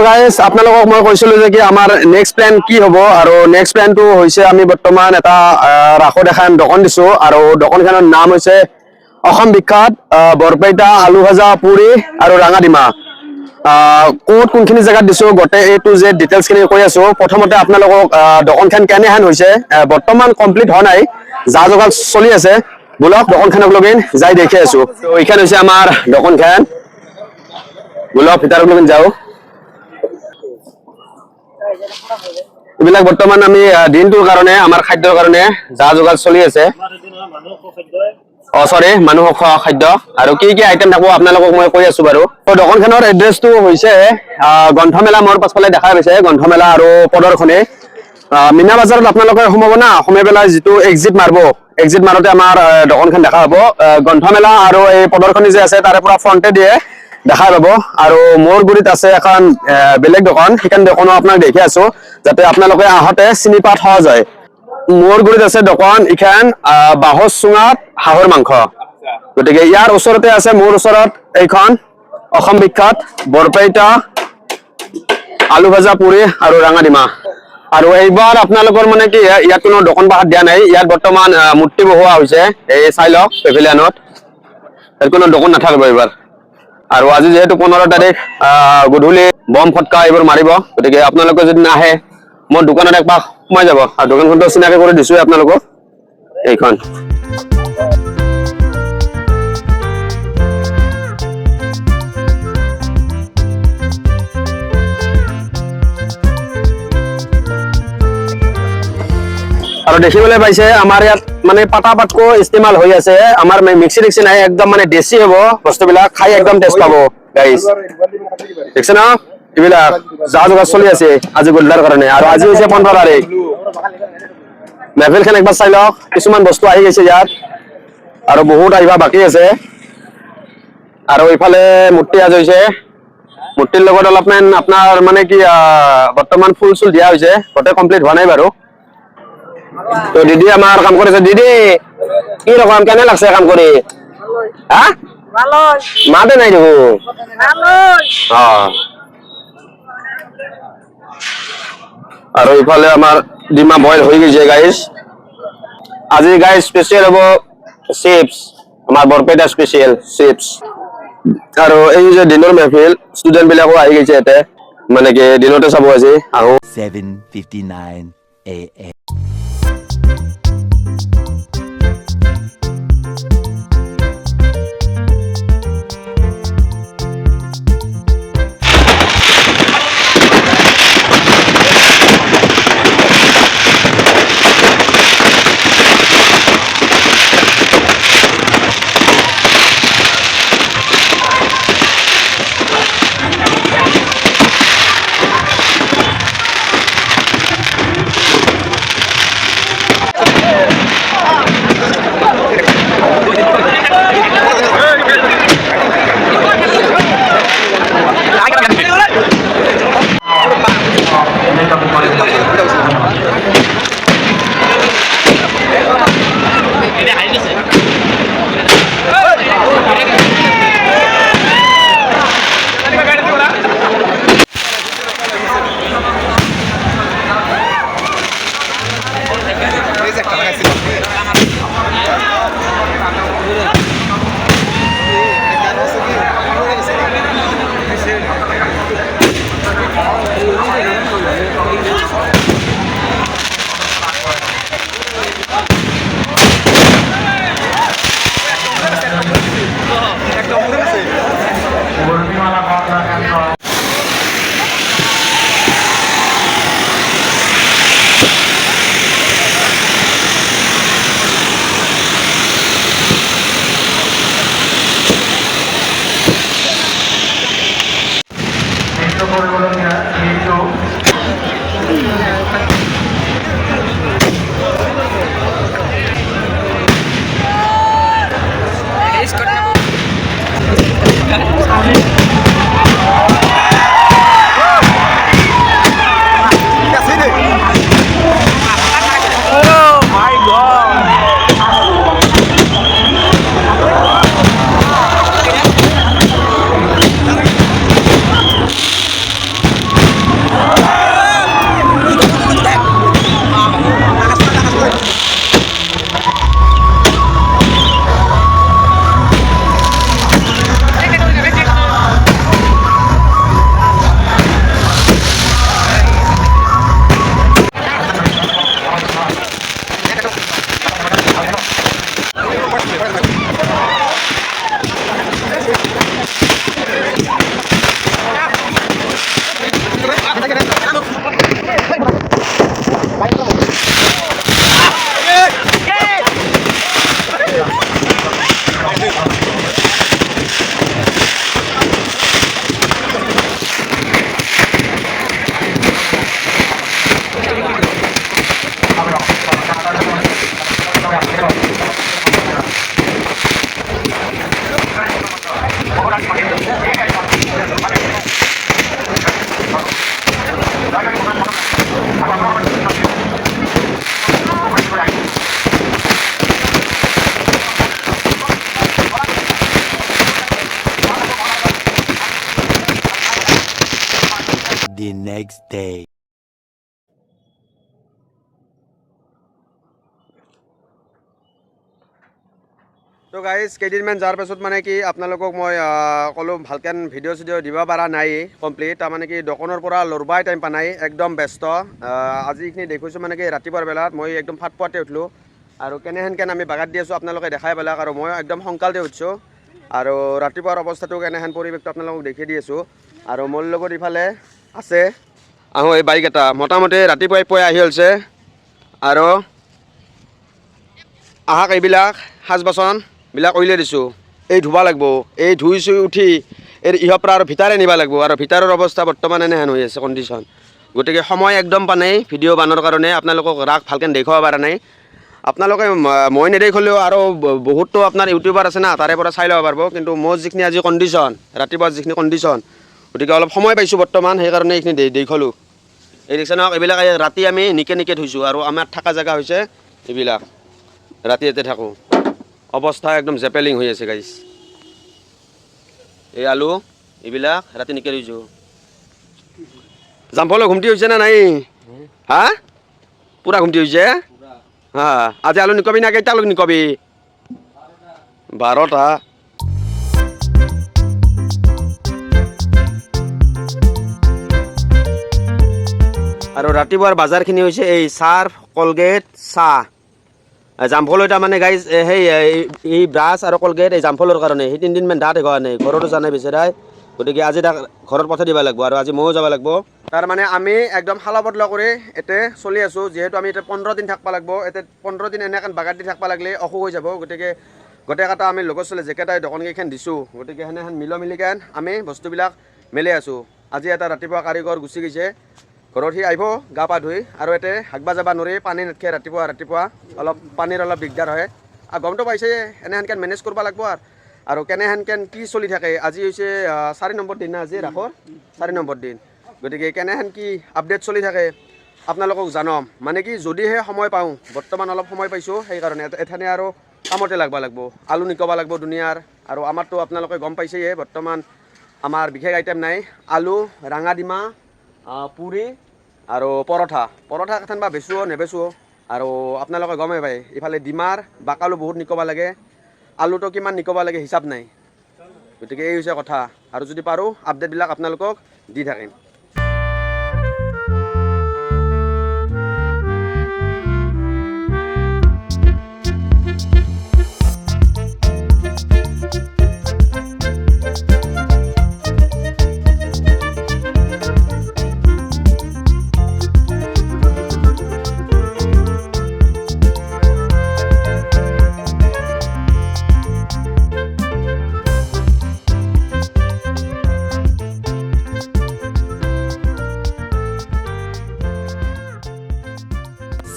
Guys আপোনালোকক মই কৈছিলো যে কি আমাৰ নেক্সট প্লেন কি হ'ব আৰু নেক্সট প্লেনটো হৈছে আমি বৰ্তমান এটা ৰাসত এখন দোকান দিছো আৰু দোকানখনৰ নাম হৈছে অসম বিখ্যাত বৰপেটা আলু ভাজা পুৰি আৰু ৰাঙাডিমা ক'ত কোনখিনি জেগাত দিছো গোটেই A to Z ডিটেইলছখিনি কৈ আছো প্ৰথমতে আপোনালোকক দোকানখন কেনেহেন হৈছে বৰ্তমান কমপ্লিট হোৱা নাই যা যোগাৰ চলি আছে বলক দোকানখনক লগিন যাই দেখি আছো তো এইখন হৈছে আমাৰ দোকানখন বলক ভিতৰত লগিন যাও এইবিলাক বৰ্তমান আমি দিনটোৰ কাৰণে আমাৰ খাদ্যৰ কাৰণে যা যোগাৰ চলি আছে সৰি মানুহ খাদ্য আৰু কি কি আইটেম থাকো আপোনালোকক মই কৈ আছো বাৰু তো দোকানখনৰ এড্ৰেছটো হৈছে গ্ৰন্থমেলা মোৰ পাছফালে দেখা গৈছে গ্ৰন্থমেলা আৰু প্ৰদৰ্শনী মিনা বাজাৰত আপোনালোকে সোমাব না সোমাই পেলাই যিটো এক্সিট মাৰোতে আমাৰ দোকানখন দেখা পাব গ্ৰন্থমেলা আৰু এই প্ৰদৰ্শনী যে আছে তাৰে পৰা ফ্ৰণ্টে দিয়ে দেখা পাব আৰু মোৰ গুৰিত আছে এখন বেলেগ দোকান সেইখন দোকানো আপোনাক দেখি আছো যাতে আপোনালোকে আহতে চিনি পাত সহজ হয় মোৰ গুৰিত আছে দোকান ইখান বাহৰ চুঙাত হাঁহৰ মাংস গতিকে ইয়াৰ ওচৰতে আছে মোৰ ওচৰত এইখন অসম বিখ্যাত বৰপেটা আলু ভাজা পুৰি আৰু ৰাঙাডিমা আৰু এইবাৰ আপোনালোকৰ মানে কি ইয়াত কোনো দোকান বাহাত দিয়া নাই ইয়াত বৰ্তমান মূৰ্তি বহোৱা হৈছে এই চাই লওক পেভিলিয়নত ইয়াত কোনো দোকান নাথাকিব এইবাৰ আৰু আজি যেহেতু 15 তাৰিখ গধূলি বম ফটকা এইবোৰ মাৰিব গতিকে আপোনালোকে যদি নাহে মোৰ দোকানত একপাক সোমাই যাব আৰু দোকানখনটো চিনাকি কৰি দিছো আপোনালোকক এইখন আৰু দেখিবলৈ পাইছে আমাৰ ইয়াত মানে পাতা পাতকো ইস্তেমাল হৈ আছে আমাৰ মিক্সি ৰিক্সি নাই একদম মানে দেশী হ'ব বস্তুবিলাক খাই একদম টেষ্ট পাব গাইজ দেখছে না এইবিলাক যা যোগাৰ চলি আছে আজি গধূলিৰ কাৰণে আৰু আজি হৈছে 15 তাৰিখ মেহফিলখন একবাৰ চাই লওক কিছুমান বস্তু আহি গৈছে ইয়াত আৰু বহুত আহিবা বাকী আছে আৰু এইফালে মূৰ্তি আজ হৈছে মূৰ্তিৰ লগত অলপমান আপোনাৰ মানে কি বৰ্তমান ফুল চুল দিয়া হৈছে গোটেই কমপ্লিট হোৱা নাই বাৰু তো দিদি আমার কাম করেছে দিদি কি রকম কেন লাগছে কাম করে হ্যাঁ ভালো মাতে নাই দেখো ভালো আর ওইফালে আমার ডিমা বয়েল হয়ে গেছে গাইস আজি গাইস স্পেশাল হবো চিপস আমার বরপেটা স্পেশাল চিপস আর এই যে ডিনার মেহফিল স্টুডেন্ট বিলাকো আহি গেছে এতে মানে কি দিনতে চাব আজি আহো 7:59 AM next day. তো গাইজ কেইদিনমান যোৱাৰ পাছত মানে কি আপোনালোকক মই ক'লোঁ ভালকৈ ভিডিঅ' চিডিঅ' দিব পৰা নাই কমপ্লিট তাৰমানে কি দোকানৰ পৰা লৰবাই টাইম পা নাই একদম ব্যস্ত আজি এইখিনি দেখিছোঁ মানে কি ৰাতিপুৱাৰ বেলাত মই একদম ফাটপুৱাতে উঠিলোঁ আৰু কেনেহেনকৈ আমি বাগাত দি আছোঁ আপোনালোকে দেখাই পেলাক আৰু মই একদম সোনকালতে উঠিছোঁ আৰু ৰাতিপুৱাৰ অৱস্থাটো কেনেহেন পৰিৱেশটো আপোনালোকক দেখি দি আছোঁ আৰু মোৰ লগত ইফালে আছে আহোঁ এই বাইক এটা মোটামুটি ৰাতিপুৱাই পুৱাই আহি হৈছে আৰু আহাক এইবিলাক সাজ বাচনবিলাক উলিয়াই দিছোঁ এই ধুব লাগিব এই ধুই চুই উঠি এই ইহৰ পৰা আৰু ভিতৰে নিব লাগিব আৰু ভিতৰৰ অৱস্থা বৰ্তমান এনেহেন হৈ আছে কণ্ডিশ্যন গতিকে সময় একদম পা নাই ভিডিঅ' বনোৱাৰ কাৰণে আপোনালোকক ৰাস ভালকৈ দেখুৱাব পৰা নাই আপোনালোকে মই নেদেখিলেও আৰু বহুতো আপোনাৰ ইউটিউবাৰ আছে না তাৰে পৰা চাই ল'ব পাৰিব কিন্তু মোৰ যিখিনি আজি কণ্ডিশ্যন ৰাতিপুৱা যিখিনি কণ্ডিশ্যন গতিকে অলপ সময় পাইছোঁ বৰ্তমান সেইকাৰণে এইখিনি দেখুৱালোঁ এই দেখিছে নহওক এইবিলাক ৰাতি আমি নিকে নিকে থৈছোঁ আৰু আমাৰ থকা জেগা হৈছে এইবিলাক ৰাতি ইয়াতে থাকোঁ অৱস্থা একদম জেপেলিং হৈ আছে গাইজ এই আলু এইবিলাক ৰাতি নিকে থৈছোঁ জামফলৰ ঘুমটি হৈছে না নাই হা পূৰা ঘুমটি হৈছে হা আজি আলু নিকবি না কেইটা আলু নিকবি 12টা আৰু ৰাতিপুৱাৰ বজাৰখিনি হৈছে এই চাৰ্ফ কলগেট চাহ জামফল এটা মানে গাইজ সেই এই ব্ৰাছ আৰু কলগেট এই জামফলৰ কাৰণে সেই 3 দিনমান দাঁত হোৱা নাই ঘৰতো জানাই বেচেৰাই গতিকে আজি তাক ঘৰত পঠাই দিব লাগিব আৰু আজি ময়ো যাব লাগিব তাৰমানে আমি একদম খালা বদলা কৰি এতে চলি আছোঁ যিহেতু আমি এতিয়া 15 দিন থাকিব লাগিব এতিয়া 15 দিন এনেকৈ বাগাত দি থাকিব লাগিলে অসুখ হৈ যাব গতিকে গোটেইকেইটা আমি লগত চলে যেকেইটাই দোকানকেইখন দিছোঁ গতিকে সেনেহেন মিলিকেন আমি বস্তুবিলাক মেলি আছোঁ আজি এটা ৰাতিপুৱা কাৰিকৰ গুচি গৈছে ঘৰত সি আহিব গা পা ধুই আৰু ইয়াতে হাগবা যাব নোৱাৰি পানী নাথাকে ৰাতিপুৱা অলপ পানীৰ অলপ দিগদাৰ হয় আৰু গমটো পাইছে এনেহেনকৈ মেনেজ কৰিব লাগিব আৰু কেনেহেনকৈ কি চলি থাকে আজি হৈছে 4 নম্বৰ দিন না আজি ৰাসৰ 4 নম্বৰ দিন গতিকে কেনেহেন কি আপডেট চলি থাকে আপোনালোকক জনাম মানে কি যদিহে সময় পাওঁ বৰ্তমান অলপ সময় পাইছোঁ সেইকাৰণে এঠানে আৰু কামতে লাগিব আলু নিকবা লাগিব দুনিয়াৰ আৰু আমাৰতো আপোনালোকে গম পাইছেই বৰ্তমান আমাৰ বিশেষ আইটেম নাই আলু ৰাঙা ডিমা পুৰি আৰু পৰঠা কেইখন বা বেচোঁ নেবেচোঁ আৰু আপোনালোকে গমেই পায় ইফালে ডিমাৰ বাকালো বহুত নিকবা লাগে আলুটো কিমান নিকবা লাগে হিচাপ নাই গতিকে এই হৈছে কথা আৰু যদি পাৰোঁ আপডেটবিলাক আপোনালোকক দি থাকিম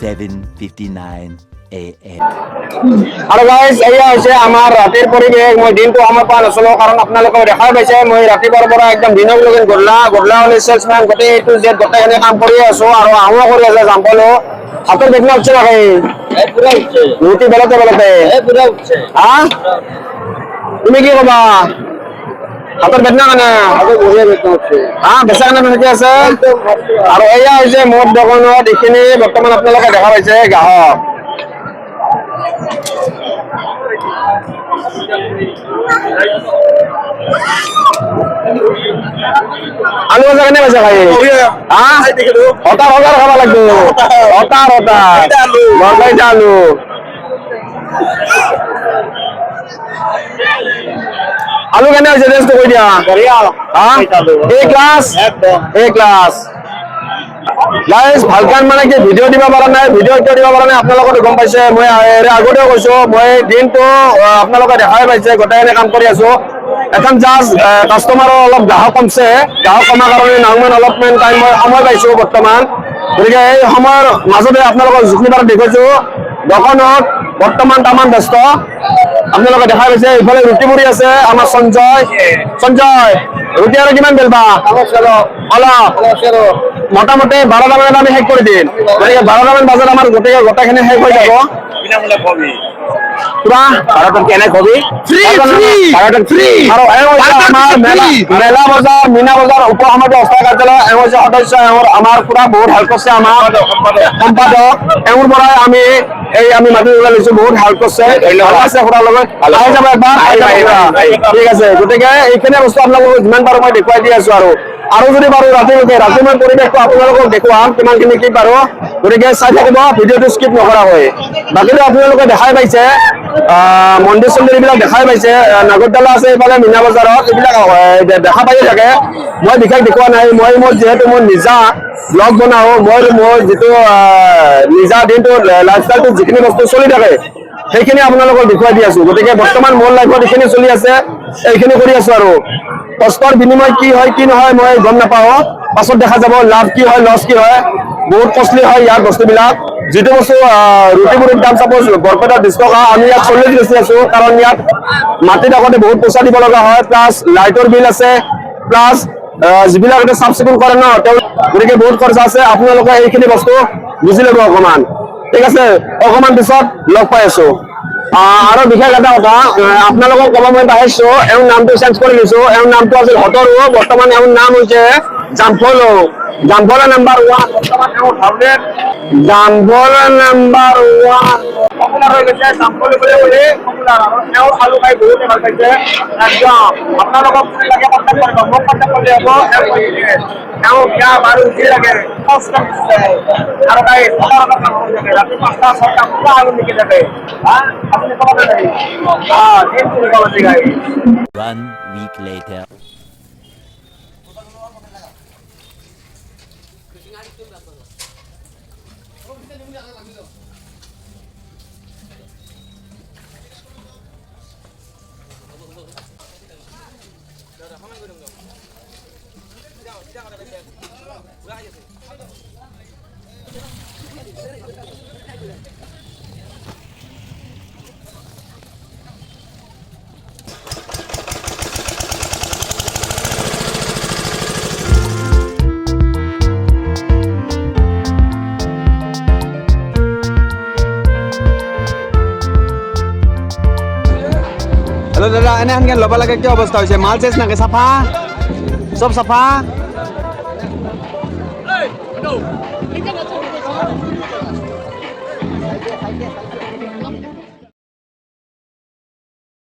(7:59 a.m.) আৰু গাইজ এয়া হৈছে আমাৰ ৰাতিৰ পৰিৱেশ মই দিনটো সময় পোৱা নাছিলোঁ কাৰণ আপোনালোকে দেখাই পাইছে মই ৰাতিপুৱাৰ পৰা একদম দিনলৈকে গধূলা হ'লে চেলছমেন গোটেই এইটো যে গোটেইখিনি কাম কৰিয়ে আছোঁ আৰু আহোঁ কৰি আছে জাম্পলো হাতৰ বেদনা উঠছে নাকি ৰুটি বেলতে হা তুমি কি ক'বা হাতৰ বেদনা কাৰণে হা বেচা কাৰণে ঠিকে আছে আৰু এয়া হৈছে মোৰ দোকানত এইখিনি বৰ্তমান আপোনালোকে দেখা পাইছে গ্ৰাহক আলু বজাৰ কেনে পাইছে খাই হতাৰ খাব লাগিব হতাৰ আলু আলু কেনে হৈছে টেষ্টটো কৈ দিয়া এ ক্লাছ গাইজ ভালকান মানে কি ভিডিঅ' দিব পৰা নাই আপোনালোকে গম পাইছে মই আগতেও কৈছোঁ মই দিনটো আপোনালোকে দেখাই পাইছে গোটেইখিনি কাম কৰি আছোঁ এখন জাষ্ট কাষ্টমাৰৰ অলপ গ্ৰাহক কমছে গ্ৰাহক কমাৰ কাৰণে নাওমান অলপমান টাইম মই সময় পাইছোঁ বৰ্তমান গতিকে এই সময়ৰ মাজতে আপোনালোকক যিখিনি বাৰত দেখুৱাইছোঁ দোকানত বৰ্তমান তামান ব্যস্ত আপোনালোকে দেখাই পাইছে ইফালে ৰুটি পুৰি আছে আমাৰ সঞ্জয় ৰুটি আৰু কিমান বেলবা মোটামুটি 12টা মানত আমি শেষ কৰি দিম গতিকে 12টা মান বজাত আমাৰ গোটেইখিনি শেষ হৈ যাব পুৰা ভাৰতত কেনে কবি ভাৰতত ফ্ৰী আৰু এওঁ হৈছে আমাৰ মেলা বজাৰ মীনা বজাৰ উপ সমাজৰ অস্থায়ী কাৰ্যালয় এওঁ হৈছে সদস্য এওঁৰ আমাৰ পুৰা বহুত হেল্প কৰিছে আমাৰ সম্পাদক এওঁৰ পৰাই আমি মাটি লৈছো বহুত হেল্প কৰিছে ভাল আছে খুৰাৰ লগত আহি যাব একবাৰ ঠিক আছে গতিকে এইখিনি বস্তু আপোনালোকক যিমান পাৰো মই দেখুৱাই দি আছো আৰু যদি পাৰো ৰাতি মই পৰিৱেশটো আপোনালোকক দেখুৱাম কিমানখিনি কি পাৰো গতিকে চাই থাকিব ভিডিঅ'টো স্কিপ নকৰাকৈ বাকীটো আপোনালোকে দেখাই পাইছে মন্দিৰ চন্দিৰ এইবিলাক দেখাই পাইছে নাগৰদলা আছে এইফালে মীনা বজাৰত এইবিলাক দেখা পায়ে থাকে মই বিশেষ দেখুওৱা নাই মই যিহেতু মই নিজা ব্লগ বনাওঁ মোৰ যিটো নিজা দিনটো লাইফষ্টাইলটো যিখিনি বস্তু চলি থাকে সেইখিনি আপোনালোকক দেখুৱাই দি আছো গতিকে বৰ্তমান মোৰ লাইফত এইখিনি চলি আছে এইখিনি কৰি আছো আৰু কষ্টৰ বিনিময় কি হয় কি নহয় মই গম নাপাওঁ পাছত দেখা যাব লাভ কি হয় লছ কি হয় বহুত কষ্টলি হয় ইয়াৰ বস্তুবিলাক যিটো বস্তু ৰুটি মুড়িৰ দাম চাপোজ বৰপেটা 20 টকা আমি ইয়াত 40 বেচি আছো কাৰণ ইয়াত মাটিত আগতে বহুত পইচা দিব লগা হয় প্লাছ লাইটৰ বিল আছে প্লাছ যিবিলাক চাফ চিকুণ কৰে ন গতিকে বহুত খৰচা আছে আপোনালোকে এইখিনি বস্তু বুজি ল'ব অকণমান ঠিক আছে অকণমান পিছত লগ পাই আছো আৰু বিশেষ এটা কথা আপোনালোকক ক'ব মই পাৰিছো এওঁৰ নামটো চেঞ্জ কৰি লৈছো এওঁৰ নামটো আছিল হতৰু বৰ্তমান এওঁৰ নাম হৈছে জাম্পলো জাম্পলা নাম্বাৰ 1 বৰ্তমান এওঁৰ ভাউডেট জাম্পলা নাম্বাৰ 1 পপুলাৰ হৈ গৈছে জাম্পলো বুলি পপুলাৰ আৰু এওঁৰ আলু খাই বহুতে ভাল পাইছে একদম আপোনালোকক যদি লাগে কণ্টেক্ট কৰিব মোক কণ্টেক্ট কৰিলে হ'ব এওঁ বিয়া বাৰু যি লাগে আৰু তাই কাম কৰি থাকে ৰাতি 5টা 6টা পুৰা আলু লিখি থাকে আপুনি ক'ব লাগে One week later. হেল্ল' দাদা এনেহেনকৈ ল'ব লাগে কি অৱস্থা হৈছে মাল চেচ নাকে চাফা চব চাফা